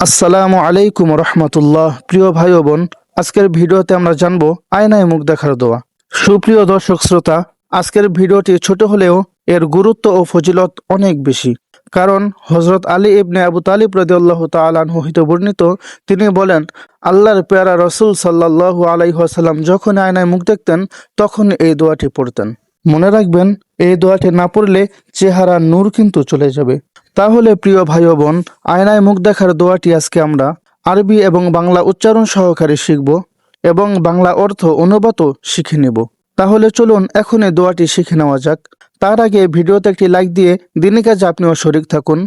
আসসালামু আলাইকুম রহমতুল্লাহ। প্রিয় ভাই ও বোন, আজকের ভিডিওতে আমরা জানবো আয়নায় মুখ দেখার দোয়া। সুপ্রিয় দর্শক শ্রোতা, আজকের ভিডিওটি ছোট হলেও এর গুরুত্ব ও ফজিলত অনেক বেশি। কারণ হযরত আলী ইবনে আবু তালিব রাদিয়াল্লাহু তাআলা আনহু হতে বর্ণিত, তিনি বলেন, আল্লাহর পেয়ারা রাসূল সাল্লাল্লাহু আলাইহি ওয়াসাল্লাম যখন আয়নায় মুখ দেখতেন তখন এই দোয়াটি পড়তেন। মনে রাখবেন, এই দোয়াটি না পড়লে চেহারা নূর কিন্তু চলে যাবে। তাহলে প্রিয় ভাই ও বোন, আয়নায় মুখ দেখার দোয়াটি আজকে আমরা আরবি এবং বাংলা উচ্চারণ সহকারে শিখব এবং বাংলা অর্থ অনুবাদও শিখে নেব। তাহলে চলুন এখন এই দোয়াটি শিখে নেওয়া যাক। তার আগে ভিডিওতে একটি লাইক দিয়ে দিনী কাজে আপনিও শরীক থাকুন।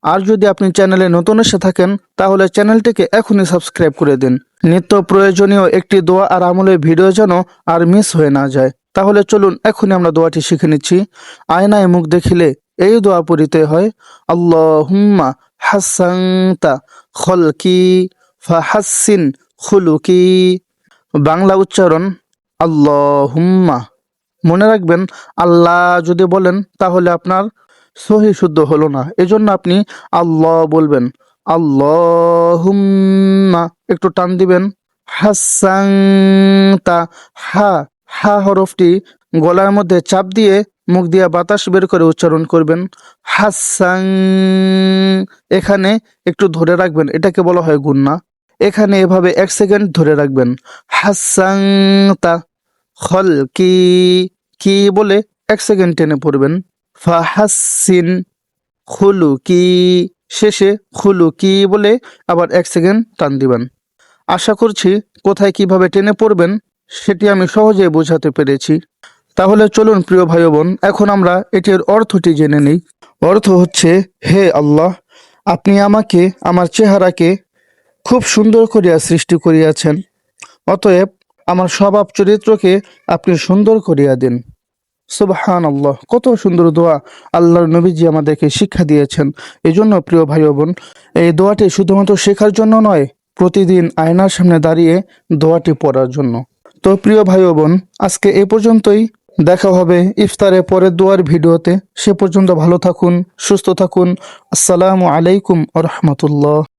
আর যদি আপনি চ্যানেলে নতুন এসে থাকেন তাহলে চ্যানেলটিকে এখনই সাবস্ক্রাইব করে দিন। নিত্য প্রয়োজনীয় একটি দোয়া আর আমলের ভিডিও যেন আর মিস হয়ে না যায়। তাহলে চলুন এখনই আমরা দোয়াটি শিখে নিচ্ছি। আয়নায় মুখ দেখিলে এই দোয়া পড়িতে হয়, আল্লাহুম্মা হাসানতা খলকি ফাহাসসিন খুলুকি। বাংলা উচ্চারণ আল্লাহুম্মা। মনে রাখবেন, আল্লাহ যদি বলেন তাহলে আপনার সহি শুদ্ধ হলো না, এজন্য আপনি আল্লাহ বলবেন। আল্লাহুম্মা একটু টান দিবেন। হাসানতা, হা হা হরফটি গলার মধ্যে চাপ দিয়ে মুখ দিয়ে বাতাস বের করে উচ্চারণ করবেন। হাসান, এখানে একটু ধরে রাখবেন, এটাকে বলা হয় গুন্না। এখানে এভাবে 1 সেকেন্ড ধরে রাখবেন। হাসানতা খলকি, কি বলে 1 সেকেন্ড টেনে পড়বেন। ফাহাসসিন খুলুকি, শেষে খুলুকি বলে আবার 1 সেকেন্ড টান দিবেন। আশা করছি কোথায় কিভাবে টেনে পড়বেন সেটি আমি সহজেই বোঝাতে পেরেছি। তাহলে চলুন প্রিয় ভাই বোন, এখন আমরা এটির অর্থটি জেনে নিই। অর্থ হচ্ছে, হে আল্লাহ, আপনি আমাকে আমার চেহারাকে খুব সুন্দর করিয়া সৃষ্টি করিয়াছেন, অতএব আমার স্বভাব চরিত্রকে আপনি সুন্দর করিয়া দিন। সুবহানাল্লাহ, কত সুন্দর দোয়া আল্লাহর নবীজি আমাদেরকে শিক্ষা দিয়েছেন। এজন্য প্রিয় ভাই ও বোন, এই দোয়াটি শুধুমাত্র শেখার জন্য নয়, প্রতিদিন আয়নার সামনে দাঁড়িয়ে দোয়াটি পড়ার জন্য। তো প্রিয় ভাই ও বোন, আজকে এ পর্যন্তই। দেখা হবে ইফতারের পরের দোয়ার ভিডিওতে। সে পর্যন্ত ভালো থাকুন, সুস্থ থাকুন। আসসালামু আলাইকুম ওয়া রাহমাতুল্লাহ।